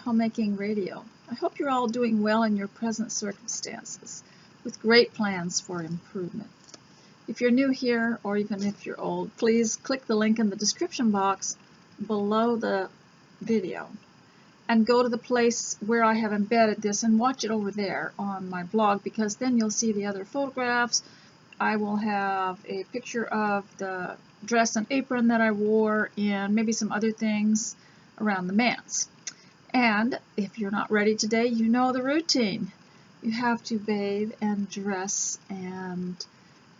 Homemaking Radio. I hope you're all doing well in your present circumstances, with great plans for improvement. If you're new here, or even if you're old, please click the link in the description box below the video and go to the place where I have embedded this and watch it over there on my blog, because then you'll see the other photographs. I will have a picture of the dress and apron that I wore and maybe some other things around the manse. And if you're not ready today, you know the routine. You have to bathe and dress and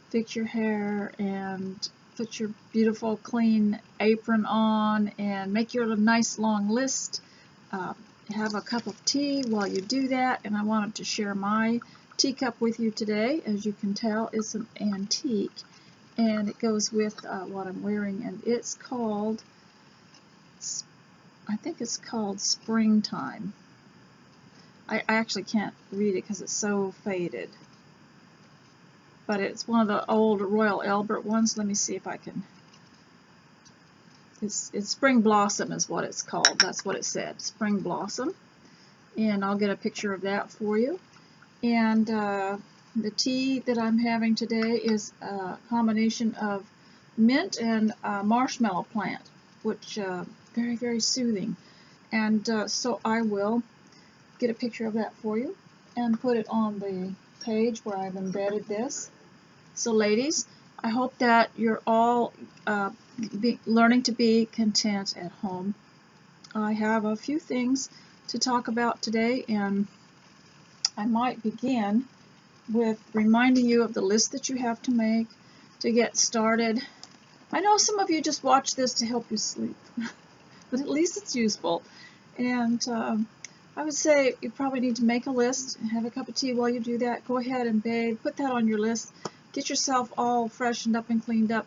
fix your hair and put your beautiful clean apron on and make your nice long list. Have a cup of tea while you do that, and I wanted to share my teacup with you today. As you can tell, it's an antique and it goes with what I'm wearing, and it's called, I think it's called Springtime. I actually can't read it because it's so faded, but it's one of the old Royal Albert ones. Let me see if I can. It's Spring Blossom is what it's called. That's what it said, Spring Blossom. And I'll get a picture of that for you. And the tea that I'm having today is a combination of mint and marshmallow plant, which very, very soothing. And so I will get a picture of that for you and put it on the page where I've embedded this. So ladies, I hope that you're all learning to be content at home. I have a few things to talk about today, and I might begin with reminding you of the list that you have to make to get started. I know some of you just watch this to help you sleep, but at least it's useful. And I would say you probably need to make a list and have a cup of tea while you do that. Go ahead and bathe, put that on your list, get yourself all freshened up and cleaned up.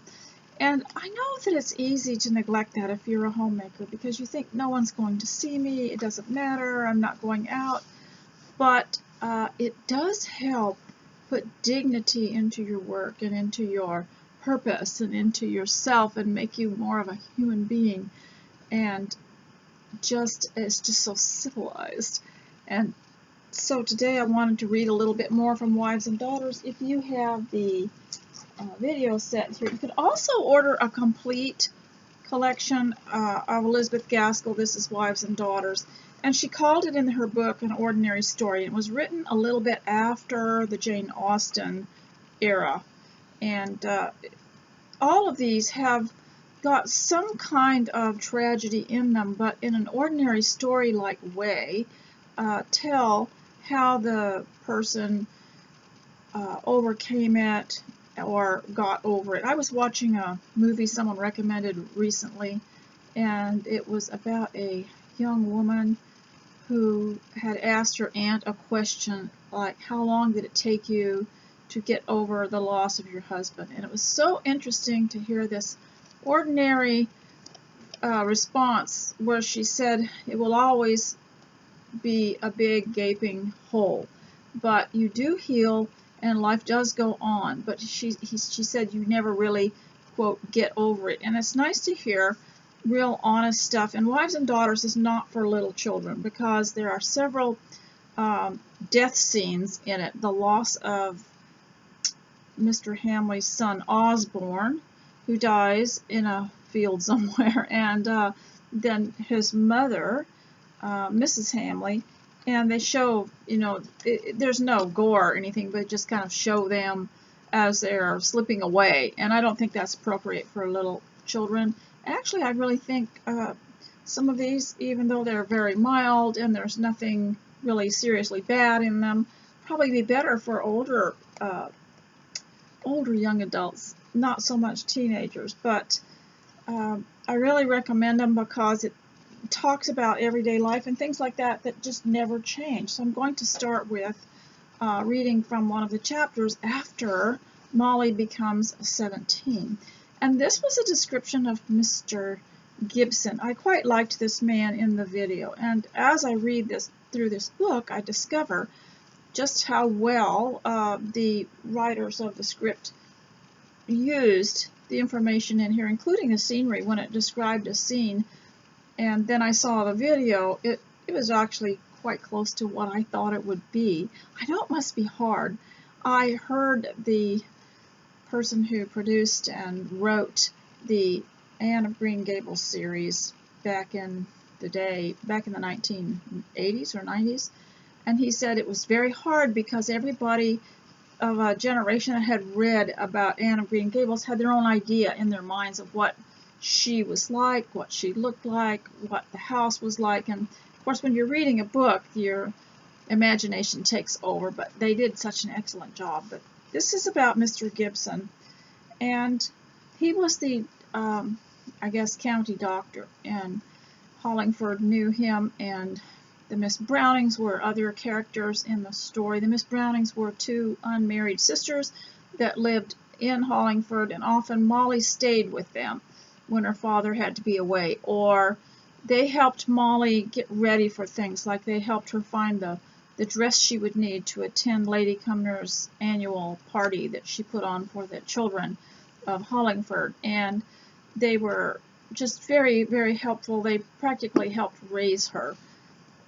And I know that it's easy to neglect that if you're a homemaker, because you think no one's going to see me, it doesn't matter, I'm not going out. But it does help put dignity into your work and into your purpose and into yourself, and make you more of a human being. And it's just so civilized. And so today I wanted to read a little bit more from Wives and Daughters. If you have the video set here, you could also order a complete collection of Elizabeth Gaskell. This is Wives and Daughters, and she called it in her book An Ordinary Story. It was written a little bit after the Jane Austen era, and all of these have got some kind of tragedy in them, but in an ordinary story-like way, tell how the person overcame it or got over it. I was watching a movie someone recommended recently, and it was about a young woman who had asked her aunt a question like, how long did it take you to get over the loss of your husband? And it was so interesting to hear this ordinary response where she said, it will always be a big gaping hole, but you do heal and life does go on. But she said you never really, quote, get over it. And it's nice to hear real honest stuff. And Wives and Daughters is not for little children, because there are several death scenes in it. The loss of Mr. Hamley's son Osborne, who dies in a field somewhere, and then his mother, Mrs. Hamley, and they show, there's no gore or anything, but just kind of show them as they're slipping away, and I don't think that's appropriate for little children. Actually, I really think some of these, even though they're very mild and there's nothing really seriously bad in them, probably be better for older young adults, not so much teenagers. But I really recommend them because it talks about everyday life and things like that that just never change. So I'm going to start with reading from one of the chapters after Molly becomes 17. And this was a description of Mr. Gibson. I quite liked this man in the video, and as I read this through this book, I discover just how well the writers of the script used the information in here, including the scenery when it described a scene. And then I saw the video. It it was actually quite close to what I thought it would be. I know it must be hard. I heard the person who produced and wrote the Anne of Green Gables series back in the day, back in the 1980s or 90s, and he said it was very hard because everybody of a generation that had read about Anne of Green Gables had their own idea in their minds of what she was like, what she looked like, what the house was like, and of course when you're reading a book your imagination takes over, but they did such an excellent job. But this is about Mr. Gibson, and he was the I guess county doctor, and Hollingford knew him, and the Miss Brownings were other characters in the story. The Miss Brownings were two unmarried sisters that lived in Hollingford, and often Molly stayed with them when her father had to be away, or they helped Molly get ready for things, like they helped her find the dress she would need to attend Lady Cumnor's annual party that she put on for the children of Hollingford, and they were just very, very helpful. They practically helped raise her.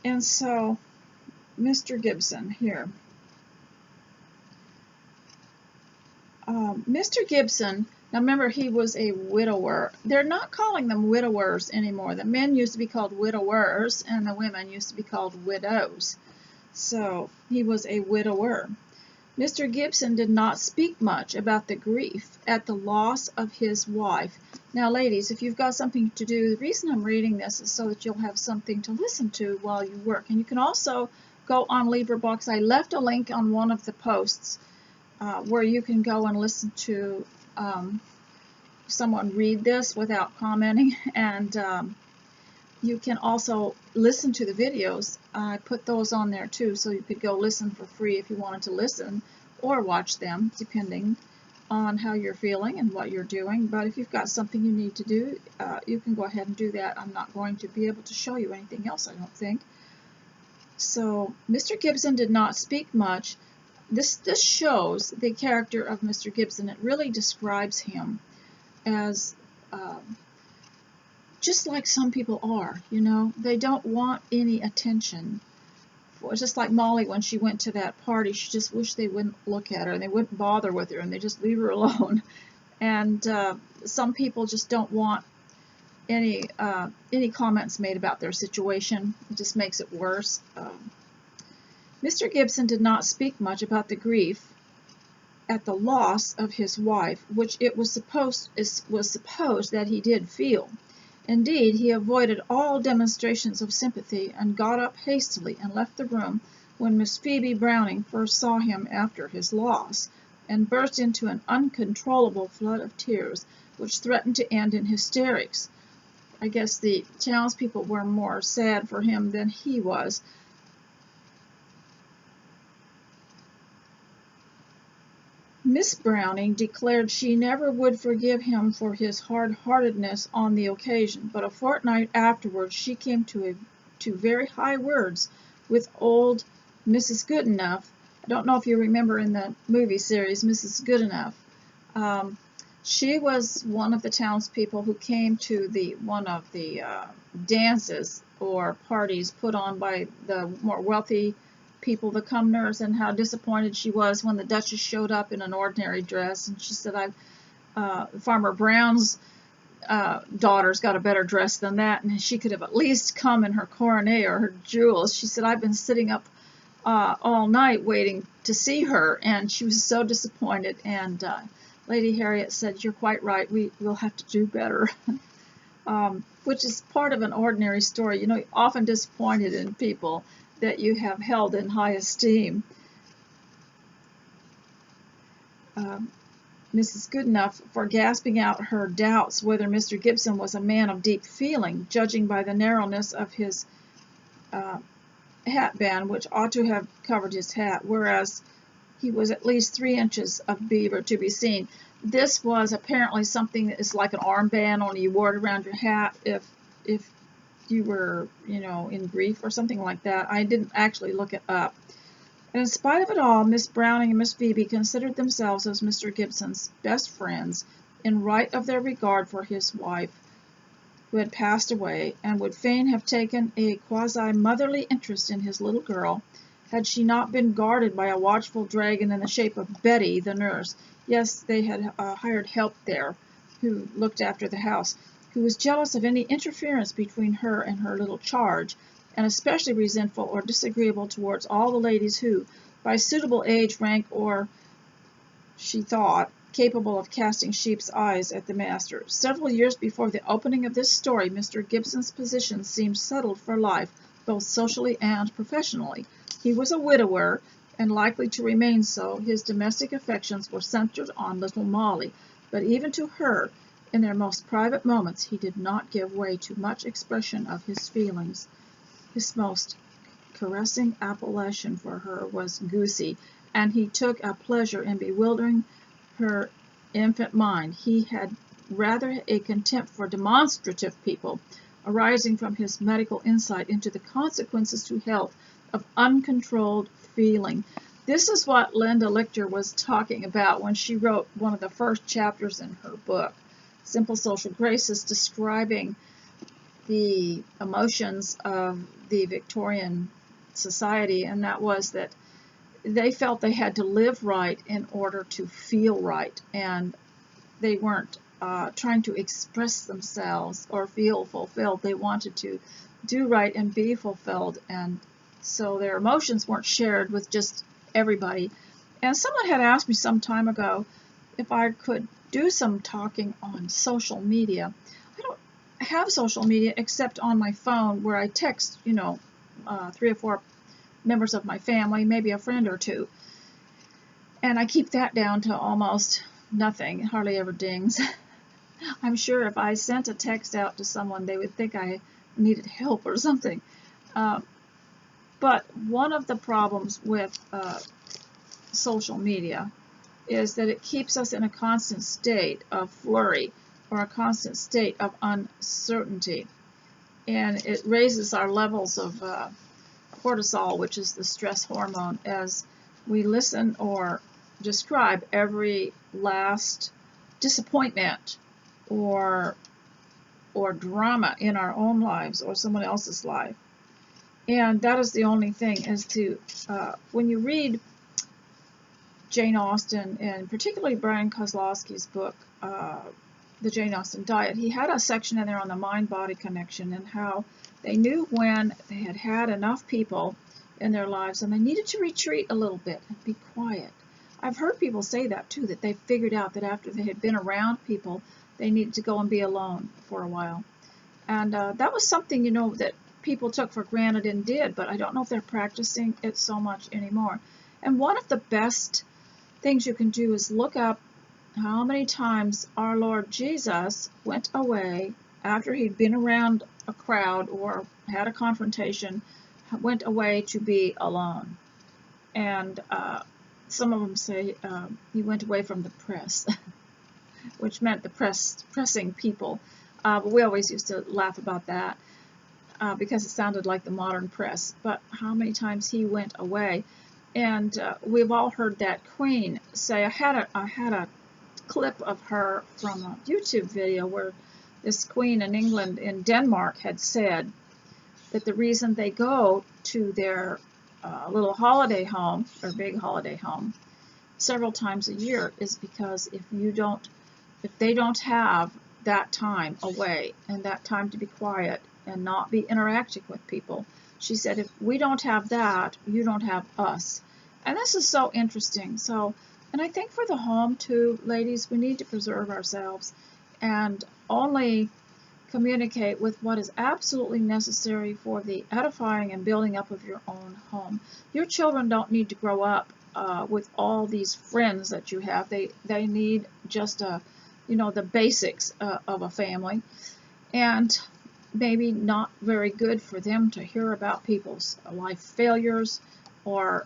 And so, Mr. Gibson here. Mr. Gibson, now remember he was a widower. They're not calling them widowers anymore. The men used to be called widowers, and the women used to be called widows. So, he was a widower. Mr. Gibson did not speak much about the grief at the loss of his wife. Now, ladies, if you've got something to do, the reason I'm reading this is so that you'll have something to listen to while you work. And you can also go on LibriVox. I left a link on one of the posts where you can go and listen to someone read this without commenting. And you can also listen to the videos. I put those on there too, so you could go listen for free if you wanted to listen, or watch them, depending on how you're feeling and what you're doing. But if you've got something you need to do, you can go ahead and do that. I'm not going to be able to show you anything else, I don't think. So, Mr. Gibson did not speak much. This shows the character of Mr. Gibson. It really describes him as just like some people are, you know. They don't want any attention. It's just like Molly when she went to that party. She just wished they wouldn't look at her, and they wouldn't bother with her, and they just leave her alone. And some people just don't want any comments made about their situation. It just makes it worse. Mr. Gibson did not speak much about the grief at the loss of his wife, which it was supposed that he did feel. Indeed, he avoided all demonstrations of sympathy, and got up hastily and left the room when Miss Phoebe Browning first saw him after his loss, and burst into an uncontrollable flood of tears, which threatened to end in hysterics. I guess the townspeople were more sad for him than he was. Miss Browning declared she never would forgive him for his hard-heartedness on the occasion, but a fortnight afterwards she came to very high words with old Mrs. Goodenough. I don't know if you remember in the movie series, Mrs. Goodenough. She was one of the townspeople who came to one of the dances or parties put on by the more wealthy people, the Cumnors, and how disappointed she was when the Duchess showed up in an ordinary dress. And she said, Farmer Brown's daughter's got a better dress than that, and she could have at least come in her coronet or her jewels. She said, I've been sitting up all night waiting to see her, and she was so disappointed. And Lady Harriet said, you're quite right, we'll have to do better. Which is part of an ordinary story. You know, you're often disappointed in people that you have held in high esteem. Mrs. Goodenough, for gasping out her doubts whether Mr. Gibson was a man of deep feeling, judging by the narrowness of his hatband, which ought to have covered his hat, whereas he was at least 3 inches of beaver to be seen. This was apparently something that is like an armband, only you wore it around your hat if you were, you know, in grief or something like that. I didn't actually look it up. And in spite of it all, Miss Browning and Miss Phoebe considered themselves as Mr. Gibson's best friends in right of their regard for his wife. who had passed away, and would fain have taken a quasi-motherly interest in his little girl, had she not been guarded by a watchful dragon in the shape of Betty, the nurse. Yes, they had hired help there, who looked after the house, who was jealous of any interference between her and her little charge, and especially resentful or disagreeable towards all the ladies who, by suitable age, rank, or, she thought, capable of casting sheep's eyes at the master. Several years before the opening of this story, Mr. Gibson's position seemed settled for life, both socially and professionally. He was a widower, and likely to remain so. His domestic affections were centered on little Molly, but even to her, in their most private moments, he did not give way to much expression of his feelings. His most caressing appellation for her was Goosey, and he took a pleasure in bewildering her infant mind. He had rather a contempt for demonstrative people, arising from his medical insight into the consequences to health of uncontrolled feeling. This is what Linda Lichter was talking about when she wrote one of the first chapters in her book, Simple Social Graces, describing the emotions of the Victorian society, and that was that they felt they had to live right in order to feel right, and they weren't trying to express themselves or feel fulfilled. They wanted to do right and be fulfilled, and so their emotions weren't shared with just everybody. And someone had asked me some time ago if I could do some talking on social media. I don't have social media except on my phone, where I text, 3 or 4 members of my family, maybe a friend or two. And I keep that down to almost nothing. It hardly ever dings. I'm sure if I sent a text out to someone, they would think I needed help or something. But one of the problems with social media is that it keeps us in a constant state of flurry, or a constant state of uncertainty. And it raises our levels of cortisol, which is the stress hormone, as we listen or describe every last disappointment or drama in our own lives or someone else's life. And that is the only thing, is to, when you read Jane Austen, and particularly Brian Kozlowski's book, The Jane Austen Diet, he had a section in there on the mind-body connection, and how they knew when they had had enough people in their lives and they needed to retreat a little bit and be quiet. I've heard people say that too, that they figured out that after they had been around people, they needed to go and be alone for a while. And that was something, that people took for granted and did, but I don't know if they're practicing it so much anymore. And one of the best things you can do is look up how many times our Lord Jesus went away after he'd been around a crowd or had a confrontation, went away to be alone. And some of them say he went away from the press, which meant the pressing people. But we always used to laugh about that because it sounded like the modern press. But how many times he went away? And we've all heard that Queen say. I had a clip of her from a YouTube video where this queen in England, in Denmark, had said that the reason they go to their little holiday home, or big holiday home, several times a year is because if they don't have that time away and that time to be quiet and not be interacting with people, she said, if we don't have that, you don't have us. And this is so interesting. And I think for the home too, ladies, we need to preserve ourselves and only communicate with what is absolutely necessary for the edifying and building up of your own home. Your children don't need to grow up with all these friends that you have. They need just the basics of a family, and maybe not very good for them to hear about people's life failures or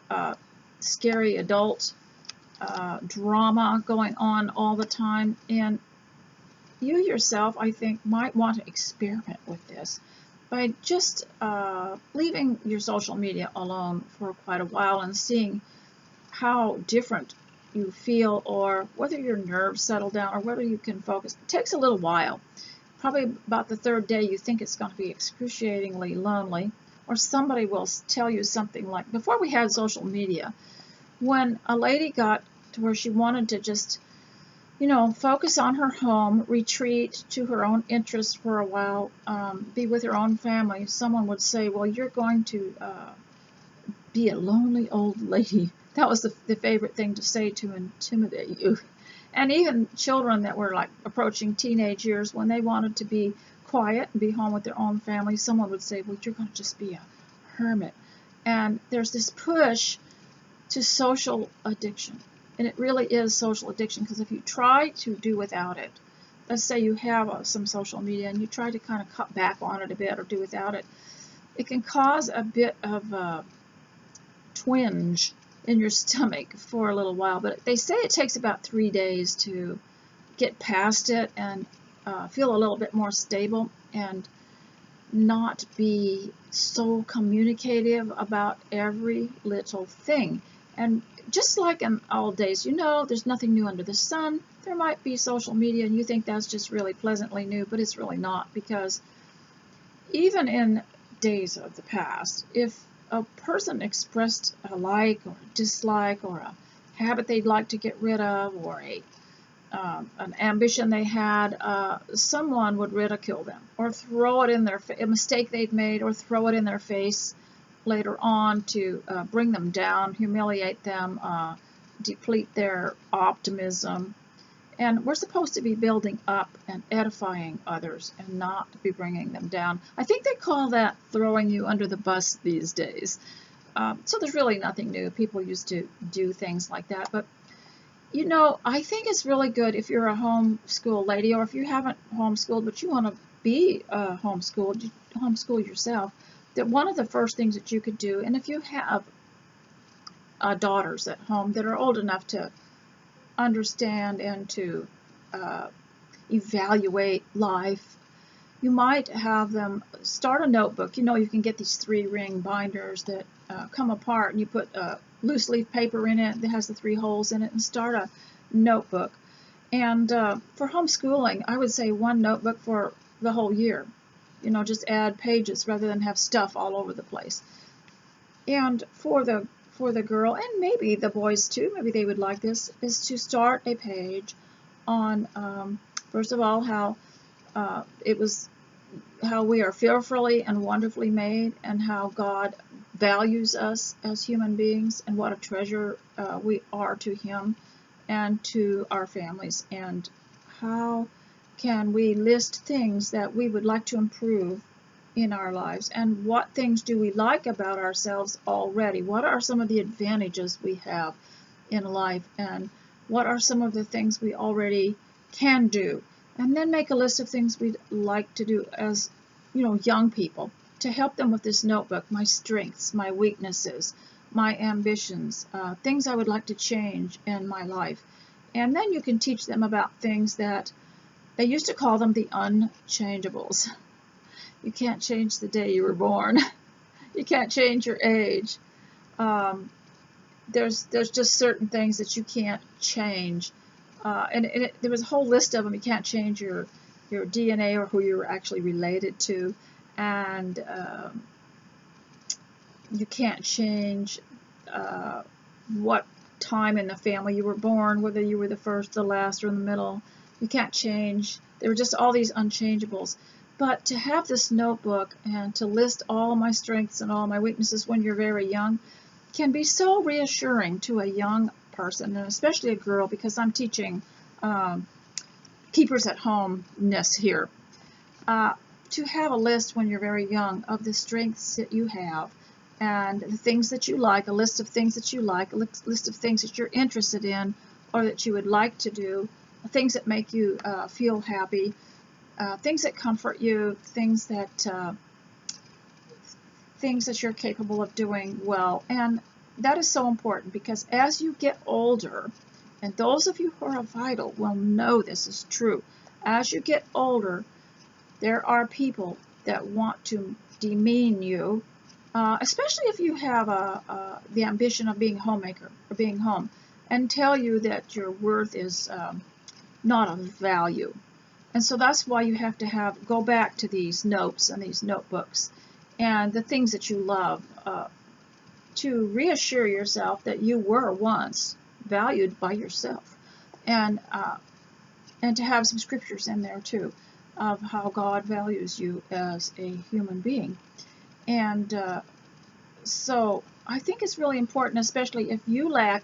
scary adult drama going on all the time. And you yourself, I think, might want to experiment with this by just leaving your social media alone for quite a while and seeing how different you feel, or whether your nerves settle down, or whether you can focus. It takes a little while. probably about the third day you think it's going to be excruciatingly lonely, or somebody will tell you something like, before we had social media, when a lady got to where she wanted to just, focus on her home, retreat to her own interests for a while, be with her own family, someone would say, well, you're going to be a lonely old lady. That was the favorite thing to say to intimidate you. And even children that were like approaching teenage years, when they wanted to be quiet and be home with their own family, someone would say, well, you're going to just be a hermit. And there's this push to social addiction. And it really is social addiction, because if you try to do without it, let's say you have some social media and you try to kind of cut back on it a bit or do without it, it can cause a bit of a twinge in your stomach for a little while. But they say it takes about 3 days to get past it and feel a little bit more stable and not be so communicative about every little thing. And just like in old days, there's nothing new under the sun. There might be social media and you think that's just really pleasantly new, but it's really not, because even in days of the past, if a person expressed a like or a dislike or a habit they'd like to get rid of, or an ambition they had, someone would ridicule them or throw it in their face, a mistake they'd made, or throw it in their face later on to bring them down, humiliate them, deplete their optimism. And we're supposed to be building up and edifying others and not be bringing them down. I think they call that throwing you under the bus these days. So there's really nothing new. People used to do things like that. But, I think it's really good if you're a homeschool lady, or if you haven't homeschooled but you want to be homeschooled, homeschool yourself, that one of the first things that you could do, and if you have daughters at home that are old enough to understand and to evaluate life, you might have them start a notebook. You can get these 3-ring binders that come apart, and you put loose leaf paper in it that has the 3 holes in it, and start a notebook. And for homeschooling, I would say 1 notebook for the whole year. Just add pages rather than have stuff all over the place. And for the girl, and maybe the boys too, maybe they would like this, is to start a page on, first of all, how we are fearfully and wonderfully made, and how God values us as human beings, and what a treasure we are to Him and to our families, and how can we list things that we would like to improve in our lives, and what things do we like about ourselves already? What are some of the advantages we have in life, and what are some of the things we already can do? And then make a list of things we'd like to do as young people, to help them with this notebook: my strengths, my weaknesses, my ambitions, things I would like to change in my life. And then you can teach them about things that they used to call them the unchangeables. You can't change the day you were born. You can't change your age. There's just certain things that you can't change. There was a whole list of them. You can't change your DNA or who you were actually related to. And you can't change what time in the family you were born, whether you were the first, the last, or in the middle. You can't change. There were just all these unchangeables. But to have this notebook and to list all my strengths and all my weaknesses when you're very young can be so reassuring to a young person, and especially a girl, because I'm teaching keepers at home-ness here. To have a list when you're very young of the strengths that you have and the things that you like, a list of things that you like, a list of things that you're interested in or that you would like to do, things that make you feel happy, things that comfort you, things that you're capable of doing well. And that is so important, because as you get older, and those of you who are vital will know this is true, as you get older, there are people that want to demean you, especially if you have the ambition of being a homemaker or being home, and tell you that your worth is not of value. And so that's why you have to go back to these notes and these notebooks and the things that you love, to reassure yourself that you were once valued by yourself, and to have some scriptures in there too of how God values you as a human being. And so I think it's really important, especially if you lack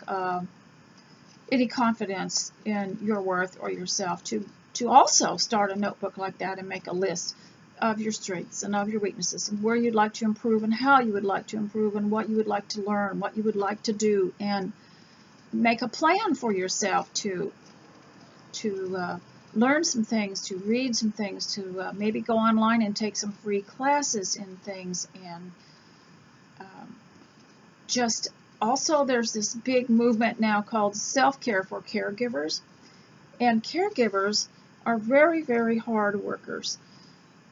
any confidence in your worth or yourself, to also start a notebook like that and make a list of your strengths and of your weaknesses and where you'd like to improve and how you would like to improve and what you would like to learn, what you would like to do, and make a plan for yourself to learn some things, to read some things, to maybe go online and take some free classes in things. And just also there's this big movement now called self-care for caregivers, and caregivers are very, very hard workers,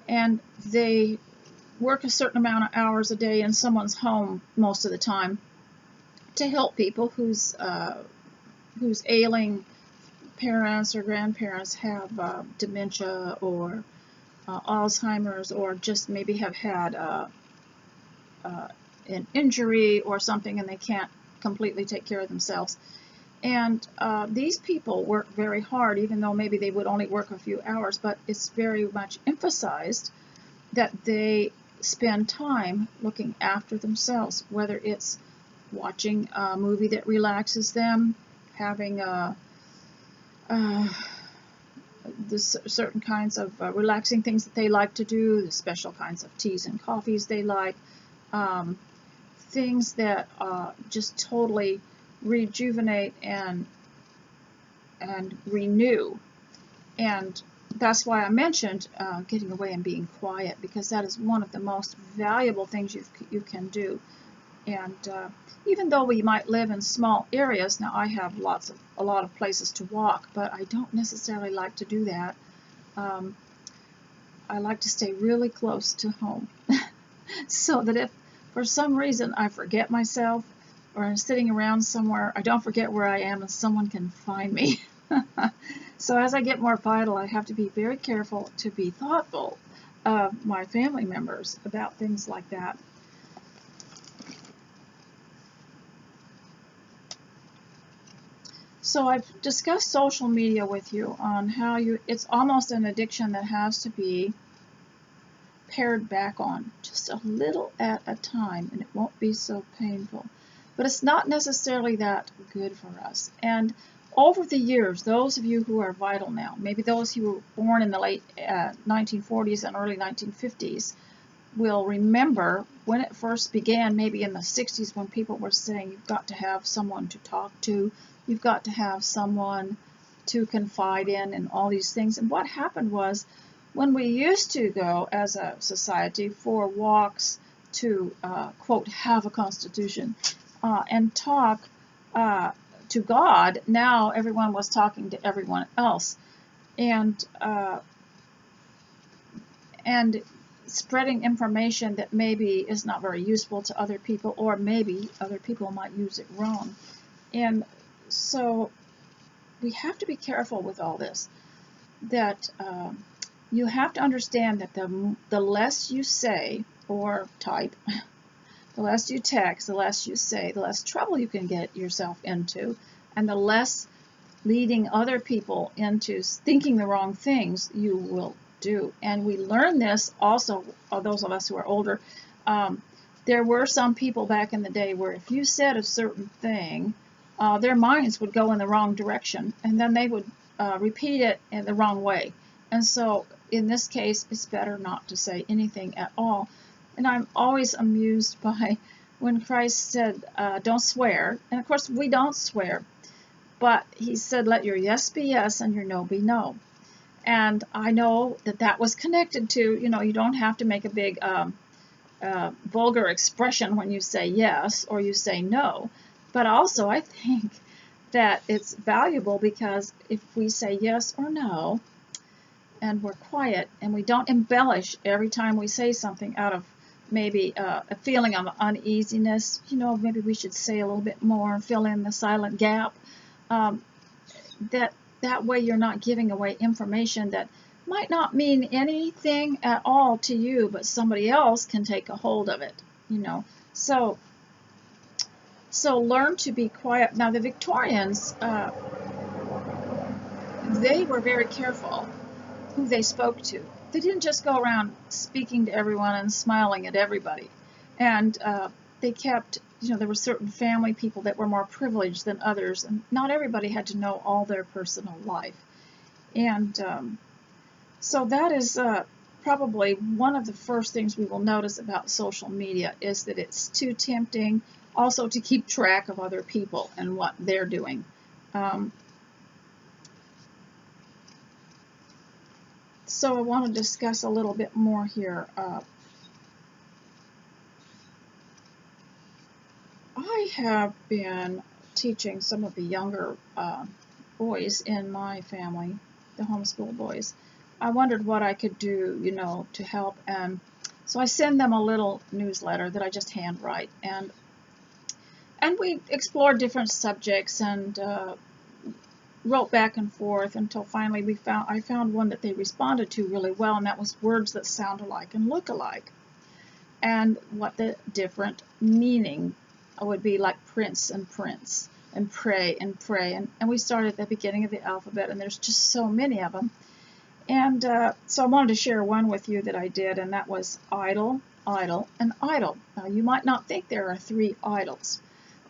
and they work a certain amount of hours a day in someone's home most of the time to help people whose ailing parents or grandparents have dementia or Alzheimer's, or just maybe have had an injury or something and they can't completely take care of themselves. And these people work very hard, even though maybe they would only work a few hours, but it's very much emphasized that they spend time looking after themselves, whether it's watching a movie that relaxes them, having the certain kinds of relaxing things that they like to do, the special kinds of teas and coffees they like, things that just totally rejuvenate and renew. And that's why I mentioned getting away and being quiet, because that is one of the most valuable things you can do. And even though we might live in small areas, now I have a lot of places to walk, but I don't necessarily like to do that. I like to stay really close to home so that if for some reason I forget myself or I'm sitting around somewhere, I don't forget where I am and someone can find me. So as I get more vital, I have to be very careful to be thoughtful of my family members about things like that. So I've discussed social media with you on how it's almost an addiction that has to be pared back on just a little at a time, and it won't be so painful. But it's not necessarily that good for us. And over the years, those of you who are vital now, maybe those who were born in the late 1940s and early 1950s, will remember when it first began, maybe in the 60s, when people were saying you've got to have someone to talk to, you've got to have someone to confide in, and all these things. And what happened was, when we used to go as a society for walks to, quote, have a constitution and talk to God, now everyone was talking to everyone else. And spreading information that maybe is not very useful to other people, or maybe other people might use it wrong. And so we have to be careful with all this, that you have to understand that the less you say or type, the less you text, the less you say, the less trouble you can get yourself into, and the less leading other people into thinking the wrong things you will do. And we learn this also, those of us who are older. There were some people back in the day where if you said a certain thing, their minds would go in the wrong direction, and then they would repeat it in the wrong way. And so in this case, it's better not to say anything at all. And I'm always amused by when Christ said, don't swear. And of course, we don't swear. But he said, let your yes be yes and your no be no. And I know that that was connected to, you don't have to make a big vulgar expression when you say yes or you say no. But also, I think that it's valuable, because if we say yes or no, and we're quiet, and we don't embellish every time we say something out of maybe a feeling of uneasiness, maybe we should say a little bit more and fill in the silent gap. That way you're not giving away information that might not mean anything at all to you, but somebody else can take a hold of it, you know. So learn to be quiet. Now the Victorians, they were very careful who they spoke to. They didn't just go around speaking to everyone and smiling at everybody. And they kept, you know, there were certain family people that were more privileged than others, and not everybody had to know all their personal life. And so that is probably one of the first things we will notice about social media, is that it's too tempting also to keep track of other people and what they're doing. So I want to discuss a little bit more here. I have been teaching some of the younger boys in my family, the homeschool boys. I wondered what I could do, you know, to help, and so I send them a little newsletter that I just handwrite, and we explored different subjects and wrote back and forth until finally I found one that they responded to really well, and that was words that sound alike and look alike, and what the different meaning would be, like prince and pray and pray, and we started at the beginning of the alphabet, and there's just so many of them. And so I wanted to share one with you that I did, and that was idle, idle, and idle. Now you might not think there are 3 idols,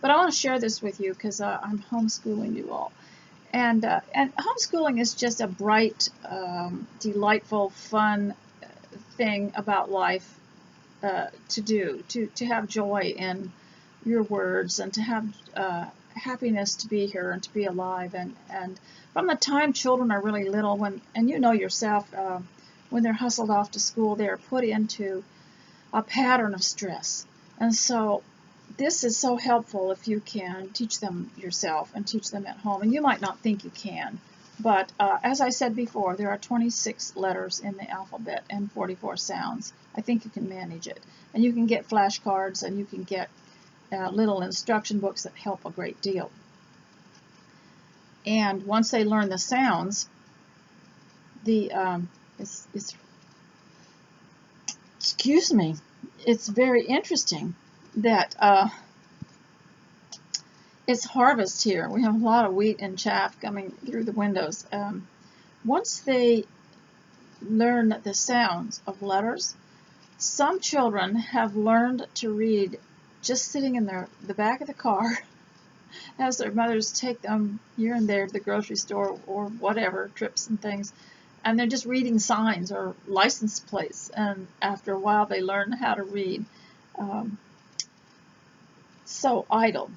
but I want to share this with you because I'm homeschooling you all. And homeschooling is just a bright, delightful, fun thing about life to do, to have joy in your words, and to have happiness to be here and to be alive. And from the time children are really little, and you know yourself, when they're hustled off to school, they are put into a pattern of stress. And so this is so helpful if you can teach them yourself and teach them at home. And you might not think you can, but as I said before, there are 26 letters in the alphabet and 44 sounds. I think you can manage it. And you can get flashcards, and you can get little instruction books that help a great deal. And once they learn the sounds, it's very interesting that it's harvest here. We have a lot of wheat and chaff coming through the windows. Once they learn the sounds of letters, some children have learned to read just sitting in the back of the car as their mothers take them here and there to the grocery store or whatever, trips and things, and they're just reading signs or license plates, and after a while they learn how to read. So idle.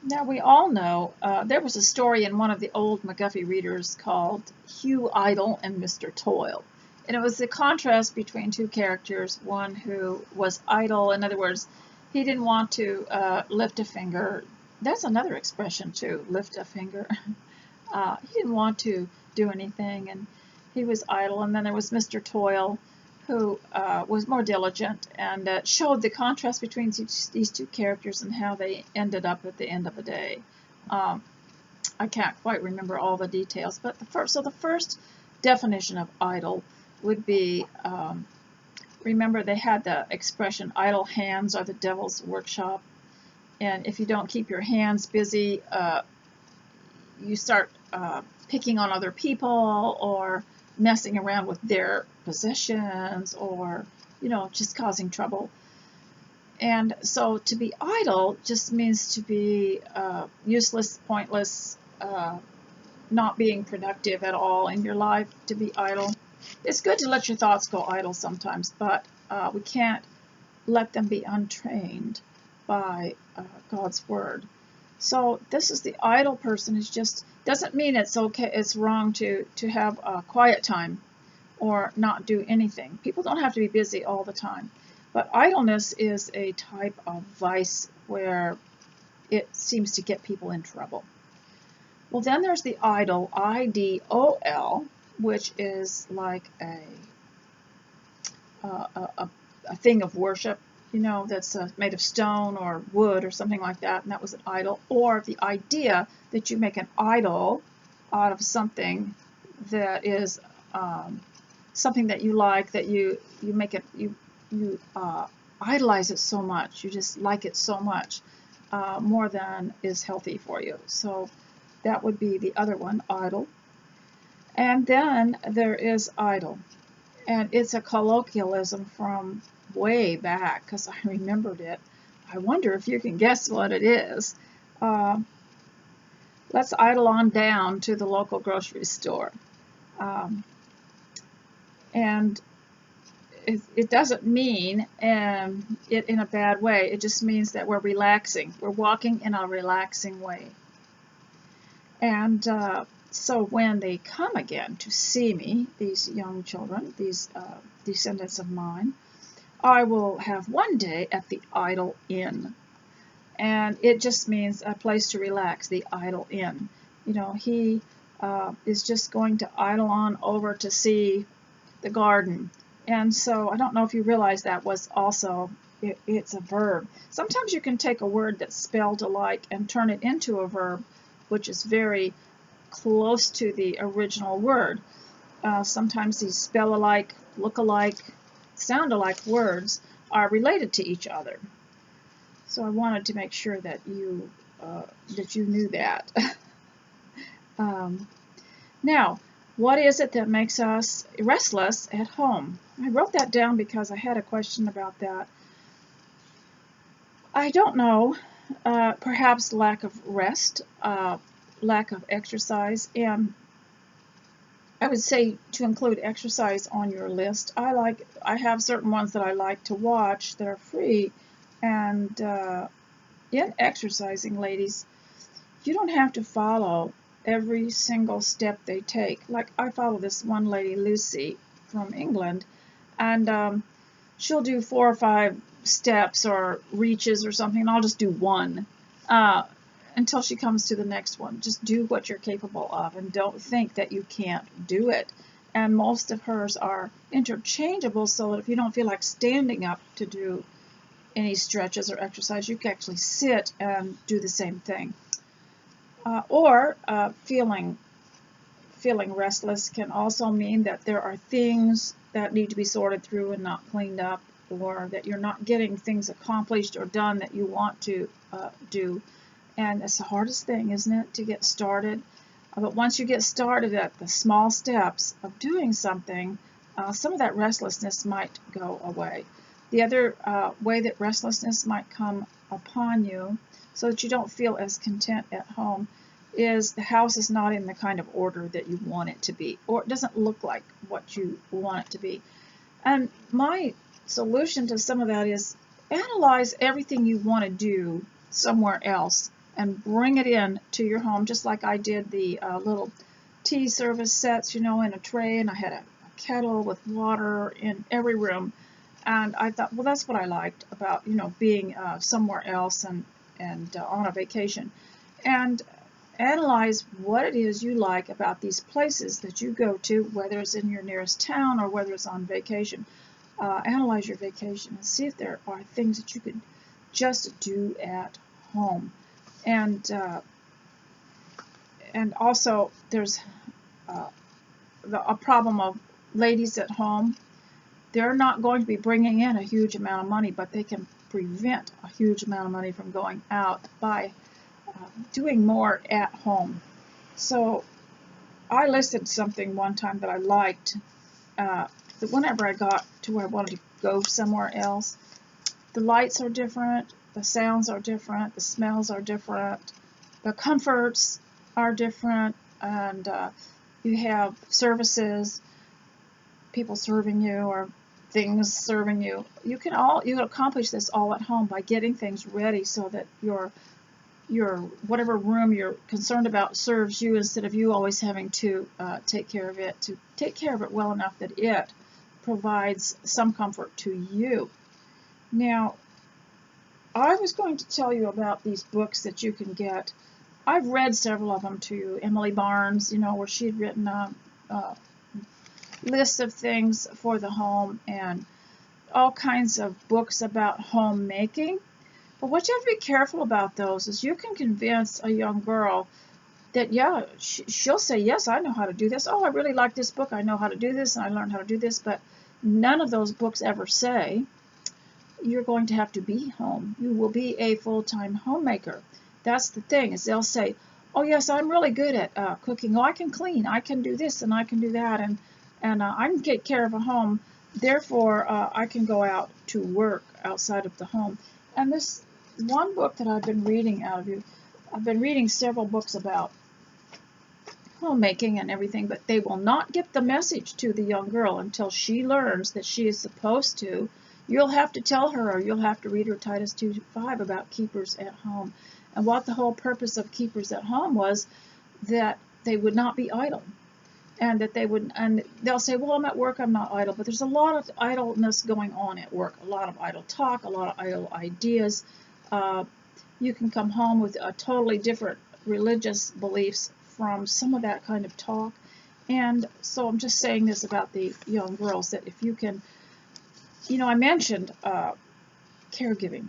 Now we all know there was a story in one of the old McGuffey readers called Hugh Idle and Mr. Toil. And it was the contrast between 2 characters, one who was idle, in other words, he didn't want to lift a finger. That's another expression too, lift a finger. He didn't want to do anything, and he was idle. And then there was Mr. Toil, who was more diligent, and showed the contrast between these 2 characters and how they ended up at the end of the day. I can't quite remember all the details, but the first definition of idle would be, remember they had the expression, idle hands are the devil's workshop, and if you don't keep your hands busy, you start picking on other people, or messing around with their possessions, or, you know, just causing trouble. And so to be idle just means to be useless, pointless, not being productive at all in your life, to be idle. It's good to let your thoughts go idle sometimes, but we can't let them be untrained by God's Word. So this is the idle person. Is just doesn't mean it's okay. It's wrong to have a quiet time or not do anything. People don't have to be busy all the time. But idleness is a type of vice where it seems to get people in trouble. Well, then there's the idol, I-D-O-L, which is like a thing of worship, you know, that's made of stone or wood or something like that, and that was an idol. Or the idea that you make an idol out of something that is something that you like, that you make it, you idolize it so much, you just like it so much, more than is healthy for you. So that would be the other one, idle. And then there is idle, and it's a colloquialism from way back because I remembered it. I wonder if you can guess what it is. Let's idle on down to the local grocery store. And it doesn't mean it in a bad way. It just means that we're relaxing. We're walking in a relaxing way. And so when they come again to see me, these young children, these descendants of mine, I will have one day at the Idle Inn. And it just means a place to relax, the Idle Inn. You know, he is just going to idle on over to see the garden. And so I don't know if you realize that was also, it's a verb. Sometimes you can take a word that's spelled alike and turn it into a verb, which is very close to the original word. Sometimes these spell alike, look alike, sound alike words are related to each other. So I wanted to make sure that you knew that. Now, what is it that makes us restless at home? I wrote that down because I had a question about that. I don't know. Perhaps lack of rest, lack of exercise, and I would say to include exercise on your list. I have certain ones that I like to watch that are free, and in exercising, ladies, you don't have to follow every single step they take. Like I follow this one lady, Lucy, from England, and she'll do 4 or 5 steps or reaches or something, and I'll just do one until she comes to the next one. Just do what you're capable of, and don't think that you can't do it. And most of hers are interchangeable, so that if you don't feel like standing up to do any stretches or exercise, you can actually sit and do the same thing. Or feeling restless can also mean that there are things that need to be sorted through and not cleaned up, or that you're not getting things accomplished or done that you want to do. And it's the hardest thing, isn't it, to get started? But once you get started at the small steps of doing something, some of that restlessness might go away. The other way that restlessness might come upon you, so that you don't feel as content at home, is the house is not in the kind of order that you want it to be, or it doesn't look like what you want it to be. And my solution to some of that is analyze everything you want to do somewhere else and bring it in to your home, just like I did the little tea service sets, in a tray, and I had a kettle with water in every room. And I thought, well, that's what I liked about, being somewhere else and on a vacation. And analyze what it is you like about these places that you go to, whether it's in your nearest town or whether it's on vacation. Analyze your vacation and see if there are things that you could just do at home. And also there's a problem of ladies at home. They're not going to be bringing in a huge amount of money, but they can prevent a huge amount of money from going out by doing more at home. So I listed something one time that I liked, that whenever I got to where I wanted to go somewhere else, the lights are different, the sounds are different, the smells are different, the comforts are different, and you have services, people serving you, or things serving you. You can accomplish this all at home by getting things ready so that your whatever room you're concerned about serves you, instead of you always having to take care of it well enough that it provides some comfort to you. Now, I was going to tell you about these books that you can get. I've read several of them to you. Emily Barnes, where she'd written a list of things for the home, and all kinds of books about homemaking. But what you have to be careful about those is you can convince a young girl that yeah, she'll say, yes, I know how to do this. Oh, I really like this book. I know how to do this, and I learned how to do this. But none of those books ever say you're going to have to be home. You will be a full-time homemaker. That's the thing, is they'll say, oh yes, I'm really good at cooking. Oh, I can clean. I can do this and I can do that, and I can take care of a home. Therefore, I can go out to work outside of the home. And this one book that I've been reading out of you, I've been reading several books about homemaking and everything, but they will not get the message to the young girl until she learns that she is supposed to. You'll have to tell her, or you'll have to read her Titus 2:5 about keepers at home. And what the whole purpose of keepers at home was, that they would not be idle. And that they would, and they'll say, well, I'm at work, I'm not idle. But there's a lot of idleness going on at work, a lot of idle talk, a lot of idle ideas. You can come home with a totally different religious beliefs from some of that kind of talk. And so I'm just saying this about the young girls, that if you can, I mentioned caregiving.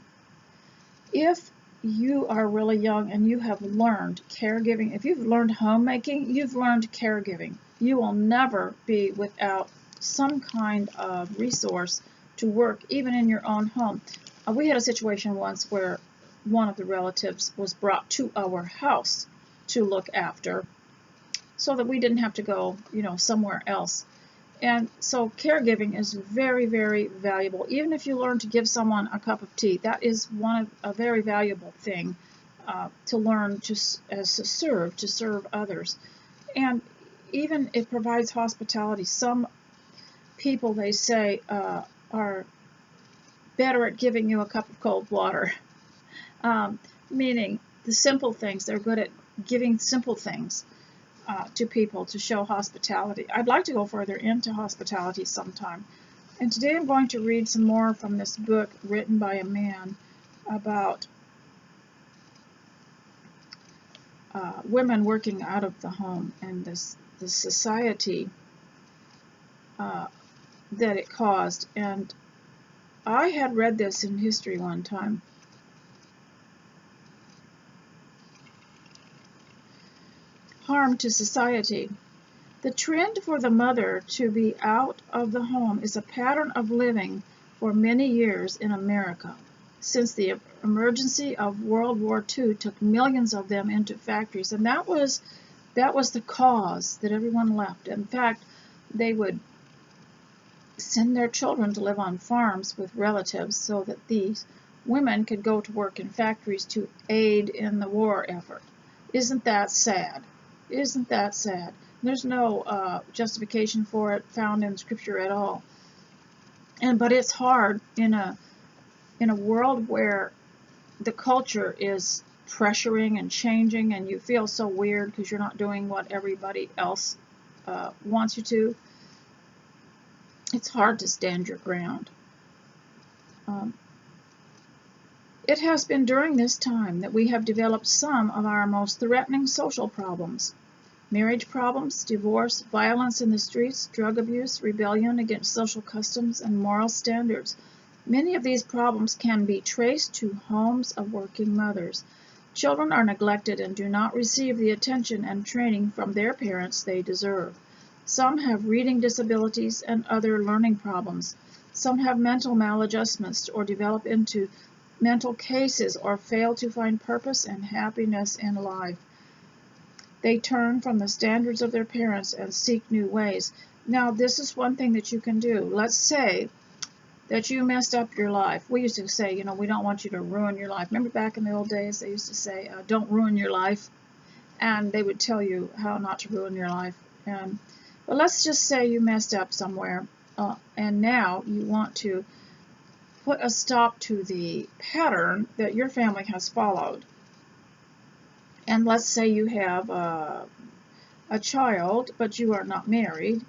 If you are really young and you have learned caregiving, if you've learned homemaking, you've learned caregiving. You will never be without some kind of resource to work, even in your own home. We had a situation once where one of the relatives was brought to our house to look after, so that we didn't have to go, somewhere else. And so caregiving is very, very valuable. Even if you learn to give someone a cup of tea, that is a very valuable thing to learn to serve others. And even it provides hospitality. Some people, they say, are better at giving you a cup of cold water, meaning the simple things. They're good at giving simple things to people to show hospitality. I'd like to go further into hospitality sometime. And today I'm going to read some more from this book written by a man about women working out of the home and the society that it caused. And I had read this in history one time. Harm to society. The trend for the mother to be out of the home is a pattern of living for many years in America. Since the emergency of World War II took millions of them into factories, and that was the cause that everyone left. In fact, they would send their children to live on farms with relatives so that these women could go to work in factories to aid in the war effort. Isn't that sad? Isn't that sad? There's no justification for it found in Scripture at all. But it's hard in a world where the culture is pressuring and changing, and you feel so weird because you're not doing what everybody else wants you to. It's hard to stand your ground. It has been during this time that we have developed some of our most threatening social problems. Marriage problems, divorce, violence in the streets, drug abuse, rebellion against social customs and moral standards. Many of these problems can be traced to homes of working mothers. Children are neglected and do not receive the attention and training from their parents they deserve. Some have reading disabilities and other learning problems. Some have mental maladjustments or develop into mental cases or fail to find purpose and happiness in life. They turn from the standards of their parents and seek new ways. Now, this is one thing that you can do. Let's say that you messed up your life. We used to say, we don't want you to ruin your life. Remember back in the old days, they used to say, don't ruin your life. And they would tell you how not to ruin your life. But let's just say you messed up somewhere, and now you want to put a stop to the pattern that your family has followed. And let's say you have a child, but you are not married.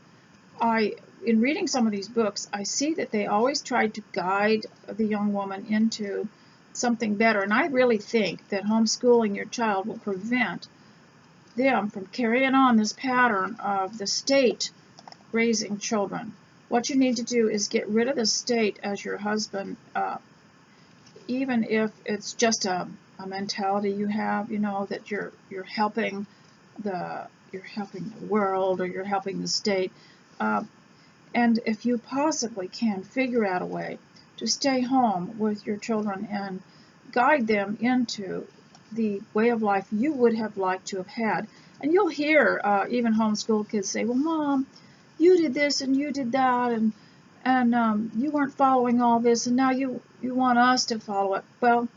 In reading some of these books, I see that they always tried to guide the young woman into something better. And I really think that homeschooling your child will prevent them from carrying on this pattern of the state raising children. What you need to do is get rid of the state as your husband, even if it's just a mentality you have, that you're helping you're helping the world or you're helping the state. And if you possibly can, figure out a way to stay home with your children and guide them into the way of life you would have liked to have had. And you'll hear even homeschool kids say, well, Mom, you did this and you did that, and you weren't following all this, and now you want us to follow it. Well,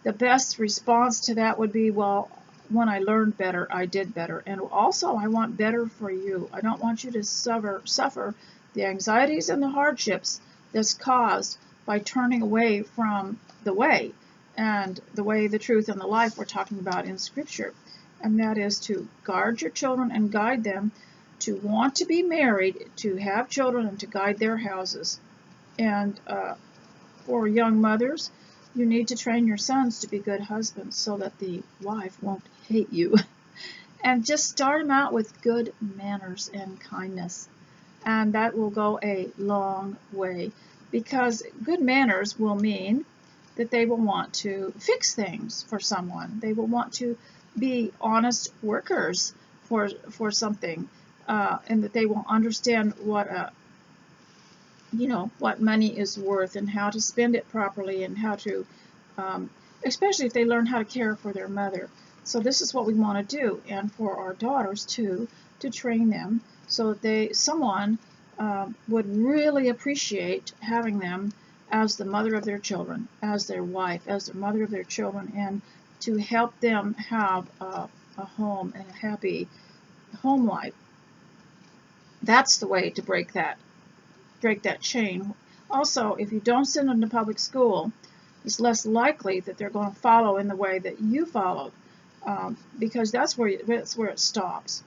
the best response to that would be, well, when I learned better, I did better. And also, I want better for you. I don't want you to suffer the anxieties and the hardships that's caused by turning away from the way, and the way, the truth, and the life we're talking about in Scripture. And that is to guard your children and guide them to want to be married, to have children, and to guide their houses. And for young mothers, you need to train your sons to be good husbands so that the wife won't hate you. And just start them out with good manners and kindness. And that will go a long way, because good manners will mean that they will want to fix things for someone. They will want to be honest workers for something, and that they will understand what money is worth and how to spend it properly, and how to, especially if they learn how to care for their mother. So this is what we want to do, and for our daughters too, to train them so that someone would really appreciate having them as the mother of their children, as their wife, as the mother of their children, and to help them have a home and a happy home life. That's the way to break that chain. Also, if you don't send them to public school, it's less likely that they're going to follow in the way that you followed, because that's where it stops.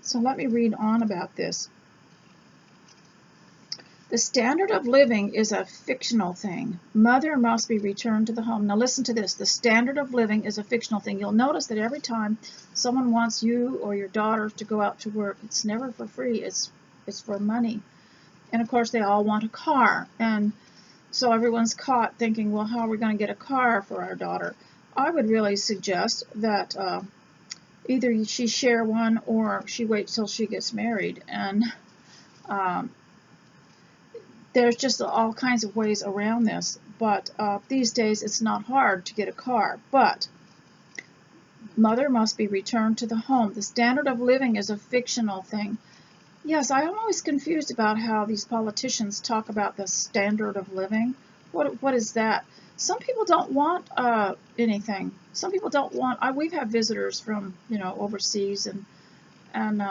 So let me read on about this. The standard of living is a fictional thing. Mother must be returned to the home. Now listen to this. The standard of living is a fictional thing. You'll notice that every time someone wants you or your daughter to go out to work, it's never for free. It's for money. And of course they all want a car. And so everyone's caught thinking, well, how are we going to get a car for our daughter? I would really suggest that either she share one or she waits till she gets married. And there's just all kinds of ways around this, but these days it's not hard to get a car. But mother must be returned to the home. The standard of living is a fictional thing. Yes, I'm always confused about how these politicians talk about the standard of living. What is that? Some people don't want anything. Some people don't want. We've had visitors from overseas, and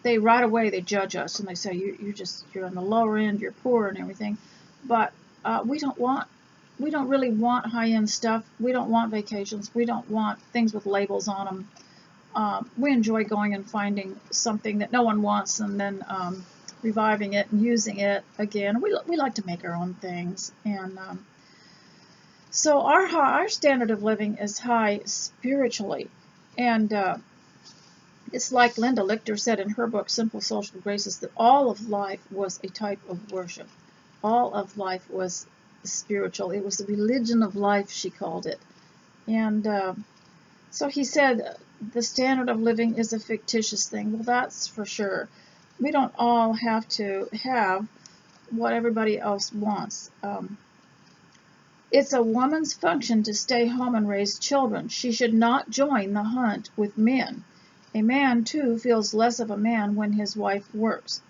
they right away they judge us and they say you're on the lower end, you're poor and everything. But we don't really want high-end stuff. We don't want vacations. We don't want things with labels on them. We enjoy going and finding something that no one wants and then reviving it and using it again. We like to make our own things, and so our standard of living is high spiritually, and it's like Linda Lichter said in her book, Simple Social Graces, that all of life was a type of worship. All of life was spiritual. It was the religion of life, she called it. And so he said the standard of living is a fictitious thing. Well, that's for sure. We don't all have to have what everybody else wants. It's a woman's function to stay home and raise children. She should not join the hunt with men. A man, too, feels less of a man when his wife works.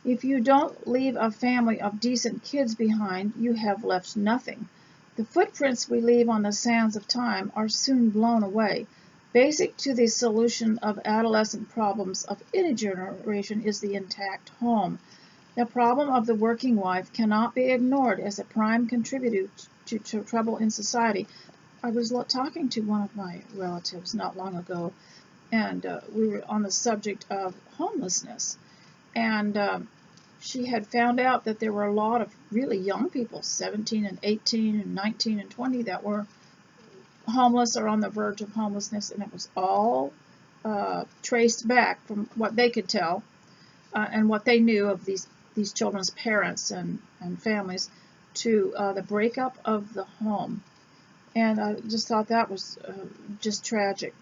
If you don't leave a family of decent kids behind, you have left nothing. The footprints we leave on the sands of time are soon blown away. Basic to the solution of adolescent problems of any generation is the intact home. The problem of the working wife cannot be ignored as a prime contributor to trouble in society. I was talking to one of my relatives not long ago, and we were on the subject of homelessness. And she had found out that there were a lot of really young people, 17 and 18 and 19 and 20, that were homeless or on the verge of homelessness, and it was all traced back from what they could tell and what they knew of these children's parents and families to the breakup of the home. And I just thought that was just tragic.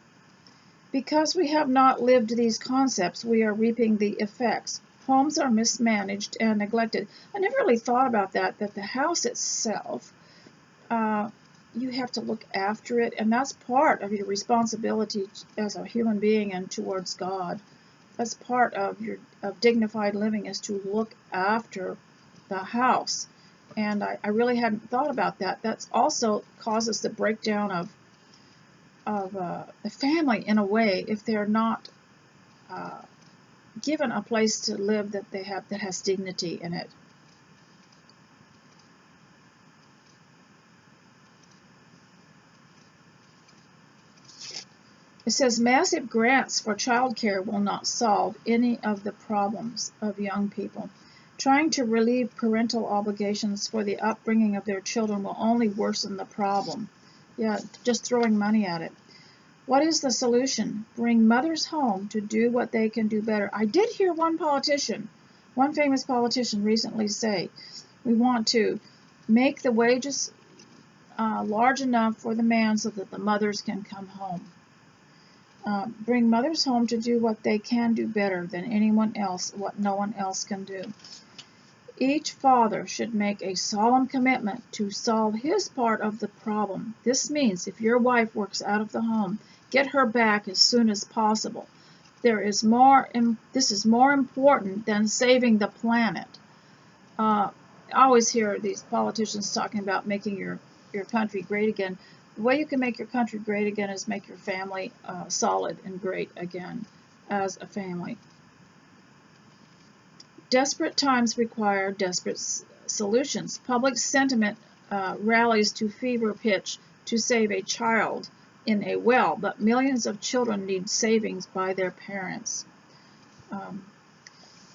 Because we have not lived these concepts, we are reaping the effects. Homes are mismanaged and neglected. I never really thought about that the house itself, you have to look after it, and that's part of your responsibility as a human being and towards God. That's part of your dignified living, is to look after the house. And I really hadn't thought about that. That's also causes the breakdown of the family in a way, if they're not given a place to live that has dignity in it. It says massive grants for childcare will not solve any of the problems of young people. Trying to relieve parental obligations for the upbringing of their children will only worsen the problem. Yeah, just throwing money at it. What is the solution? Bring mothers home to do what they can do better. I did hear one famous politician recently say, we want to make the wages large enough for the man so that the mothers can come home. Bring mothers home to do what they can do better than anyone else, what no one else can do. Each father should make a solemn commitment to solve his part of the problem. This means if your wife works out of the home, get her back as soon as possible. This is more important than saving the planet. I always hear these politicians talking about making your country great again. The way you can make your country great again is make your family solid and great again as a family. Desperate times require desperate solutions. Public sentiment rallies to fever pitch to save a child in a well, but millions of children need savings by their parents.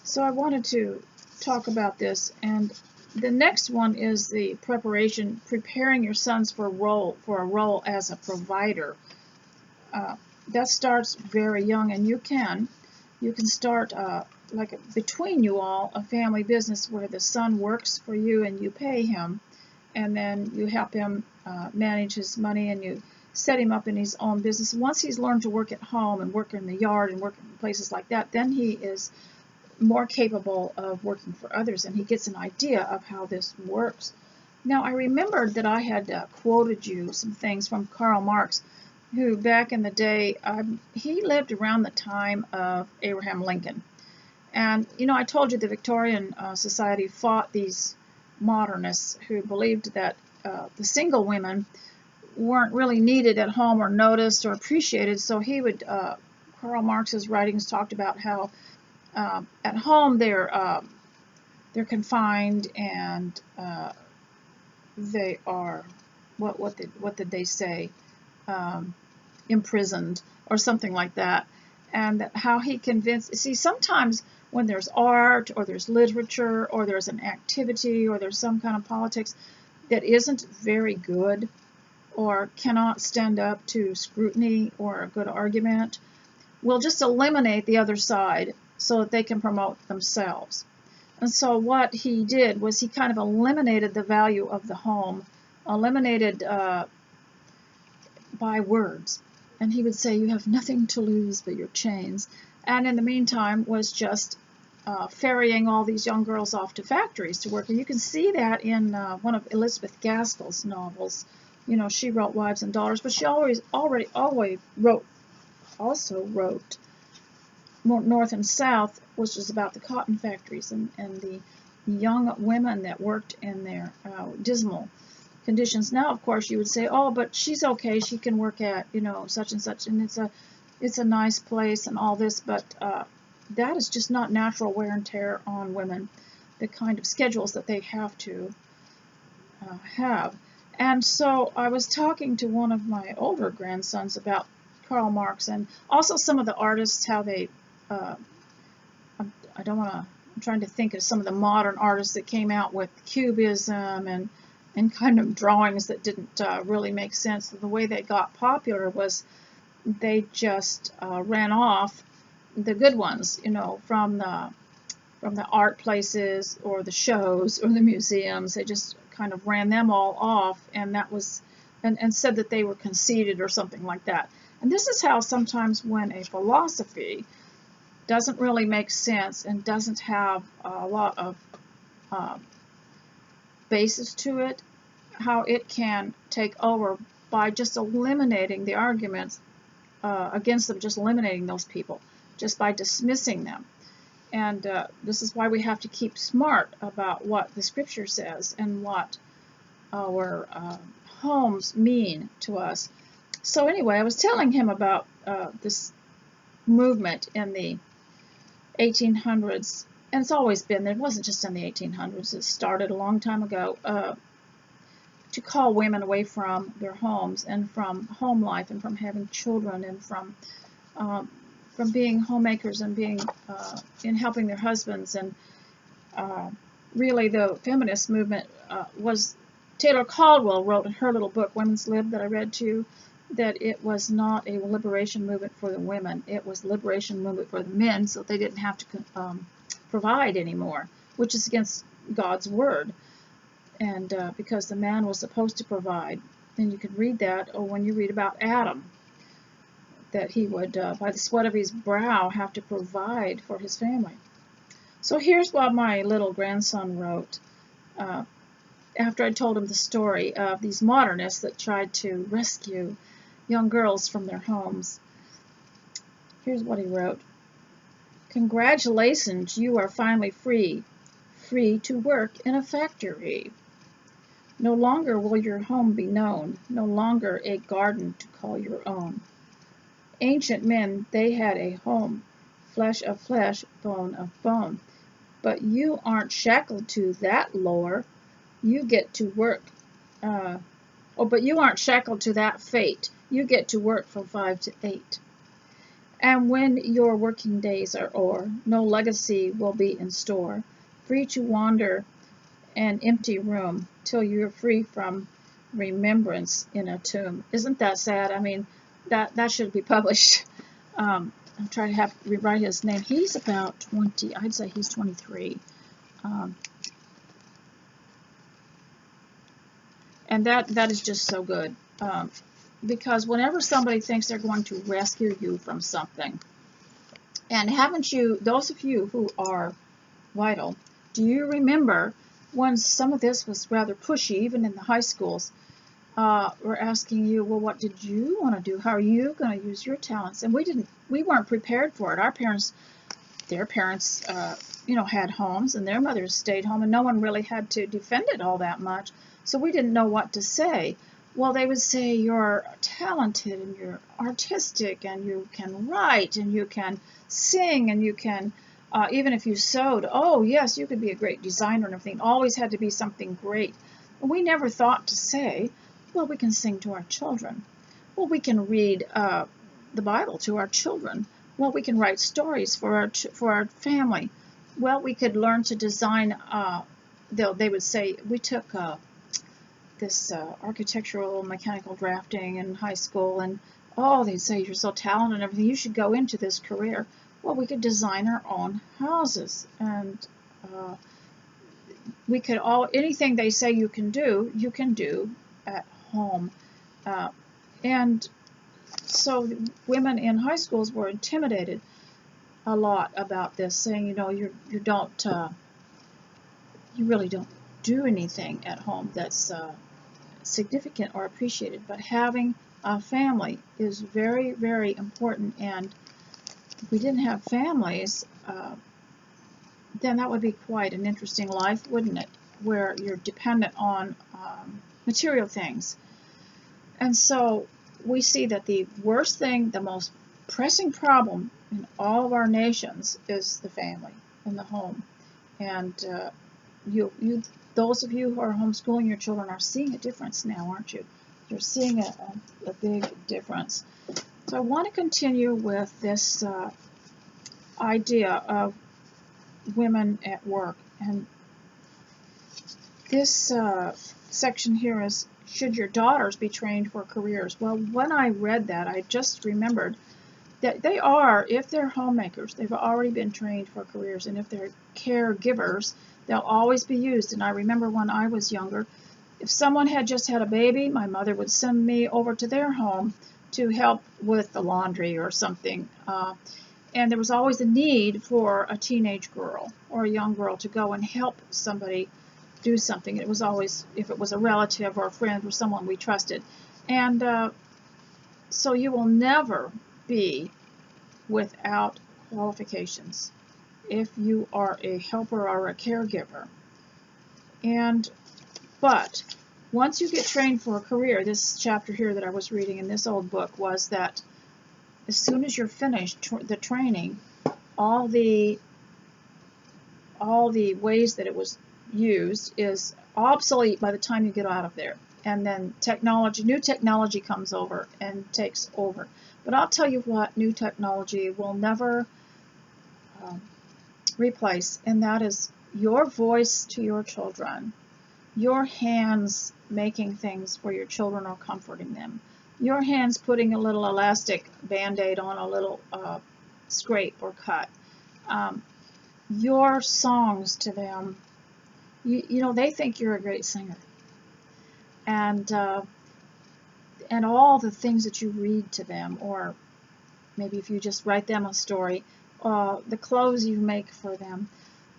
So I wanted to talk about this, and the next one is the preparing your sons for a role as a provider. That starts very young, and you can start like between you all a family business where the son works for you and you pay him, and then you help him manage his money, and you set him up in his own business. Once he's learned to work at home and work in the yard and work in places like that, then he is more capable of working for others, and he gets an idea of how this works. Now, I remembered that I had quoted you some things from Karl Marx, who back in the day, he lived around the time of Abraham Lincoln. And, you know, I told you the Victorian Society fought these modernists who believed that the single women weren't really needed at home or noticed or appreciated. So he would, Karl Marx's writings talked about how at home they're confined, and they are, what did they say, imprisoned or something like that. And that how he convinced, see, sometimes when there's art or there's literature or there's an activity or there's some kind of politics that isn't very good or cannot stand up to scrutiny or a good argument, we'll just eliminate the other side so that they can promote themselves. And so what he did was he kind of eliminated the value of the home, eliminated by words. And he would say, you have nothing to lose but your chains. And in the meantime was just ferrying all these young girls off to factories to work. And you can see that in one of Elizabeth Gaskell's novels. You know, she wrote Wives and Daughters, but she always wrote North and South, which is about the cotton factories and the young women that worked in their dismal conditions. Now, of course, you would say, oh, but she's okay. She can work at, you know, such and such, and it's a nice place and all this, but that is just not natural wear and tear on women, the kind of schedules that they have to have. And so I was talking to one of my older grandsons about Karl Marx and also some of the artists, how they, I'm trying to think of some of the modern artists that came out with Cubism and kind of drawings that didn't really make sense. The way they got popular was they just ran off the good ones, you know, from the art places or the shows or the museums. They just kind of ran them all off, and that was, and said that they were conceited or something like that. And this is how sometimes when a philosophy doesn't really make sense and doesn't have a lot of basis to it, how it can take over by just eliminating the arguments against them, just eliminating those people, just by dismissing them. And this is why we have to keep smart about what the Scripture says and what our homes mean to us. So anyway, I was telling him about this movement in the 1800s, and it's always been there. It wasn't just in the 1800s. It started a long time ago to call women away from their homes and from home life and from having children and from being homemakers and being in helping their husbands. And really the feminist movement was, Taylor Caldwell wrote in her little book, Women's Lib, that I read too, that it was not a liberation movement for the women. It was a liberation movement for the men, so they didn't have to provide anymore, which is against God's word. And because the man was supposed to provide, then you could read that, or when you read about Adam, that he would, by the sweat of his brow, have to provide for his family. So here's what my little grandson wrote after I told him the story of these modernists that tried to rescue young girls from their homes. Here's what he wrote. Congratulations, you are finally free to work in a factory. No longer will your home be known, no longer a garden to call your own. Ancient men, they had a home, flesh of flesh, bone of bone. But you aren't shackled to that lore. You get to work. But you aren't shackled to that fate. You get to work from 5 to 8. And when your working days are o'er, no legacy will be in store. Free to wander an empty room till you're free from remembrance in a tomb. Isn't that sad? I mean, that should be published. I'm trying to rewrite his name. He's about 20. I'd say he's 23. And that is just so good. Because whenever somebody thinks they're going to rescue you from something, and haven't you, those of you who are vital, do you remember when some of this was rather pushy, even in the high schools, were asking you, well, what did you want to do? How are you going to use your talents? And we weren't prepared for it. Our parents, their parents, had homes, and their mothers stayed home, and no one really had to defend it all that much. So we didn't know what to say. Well, they would say you're talented and you're artistic and you can write and you can sing and you can, even if you sewed, oh yes, you could be a great designer and everything. Always had to be something great. And we never thought to say, well, we can sing to our children. Well, we can read the Bible to our children. Well, we can write stories for our family. Well, we could learn to design. They would say we took this architectural mechanical drafting in high school, and they'd say you're so talented and everything, you should go into this career. Well, we could design our own houses, and we could anything they say you can do at home. And so women in high schools were intimidated a lot about this, saying, you really don't do anything at home that's significant or appreciated. But having a family is very, very important. And if we didn't have families, then that would be quite an interesting life, wouldn't it? Where you're dependent on material things. And so we see that the worst thing, the most pressing problem in all of our nations is the family and the home. And those of you who are homeschooling your children are seeing a difference now, aren't you? You're seeing a big difference. So I want to continue with this idea of women at work. And this section here is, should your daughters be trained for careers? Well, when I read that, I just remembered that they are, if they're homemakers, they've already been trained for careers. And if they're caregivers, they'll always be used. And I remember when I was younger, if someone had just had a baby, my mother would send me over to their home to help with the laundry or something. And there was always a need for a teenage girl or a young girl to go and help somebody do something. It was always, if it was a relative or a friend or someone we trusted. And so you will never be without qualifications if you are a helper or a caregiver. But once you get trained for a career, this chapter here that I was reading in this old book was that as soon as you're finished the training, all the ways that it was used is obsolete by the time you get out of there. And then new technology comes over and takes over. But I'll tell you what new technology will never replace, and that is your voice to your children, your hands making things for your children or comforting them, your hands putting a little elastic band-aid on a little scrape or cut, your songs to them. You know, they think you're a great singer. And all the things that you read to them, or maybe if you just write them a story, the clothes you make for them,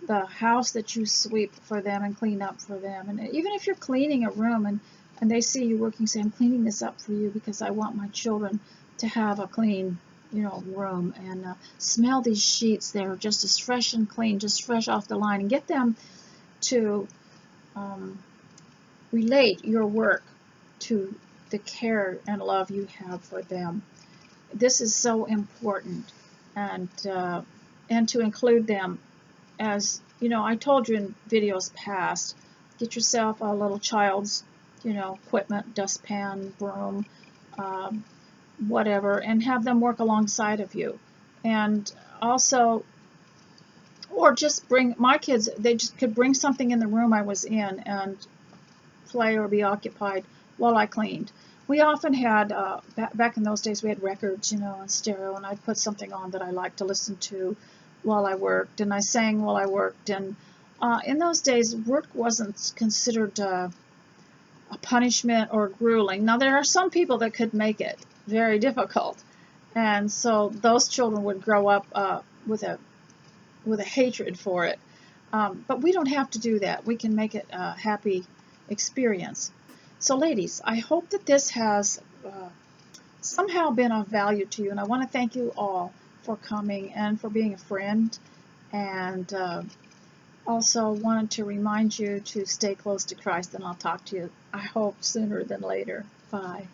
the house that you sweep for them and clean up for them. And even if you're cleaning a room and they see you working, say, I'm cleaning this up for you because I want my children to have a clean, room, and smell these sheets. They're just as fresh and clean, just fresh off the line, and get them to relate your work to the care and love you have for them. This is so important, and to include them. As I told you in videos past, get yourself a little child's equipment, dustpan, broom, whatever, and have them work alongside of you. And also, or just bring my kids, they just could bring something in the room I was in and play or be occupied while I cleaned. We often had, back in those days, we had records, on stereo, and I'd put something on that I liked to listen to while I worked, and I sang while I worked. And in those days, work wasn't considered a punishment or grueling. Now, there are some people that could make it very difficult, and so those children would grow up with a hatred for it. But we don't have to do that. We can make it a happy experience. So, ladies, I hope that this has somehow been of value to you, and I want to thank you all for coming and for being a friend, and also wanted to remind you to stay close to Christ, and I'll talk to you, I hope, sooner than later. Bye.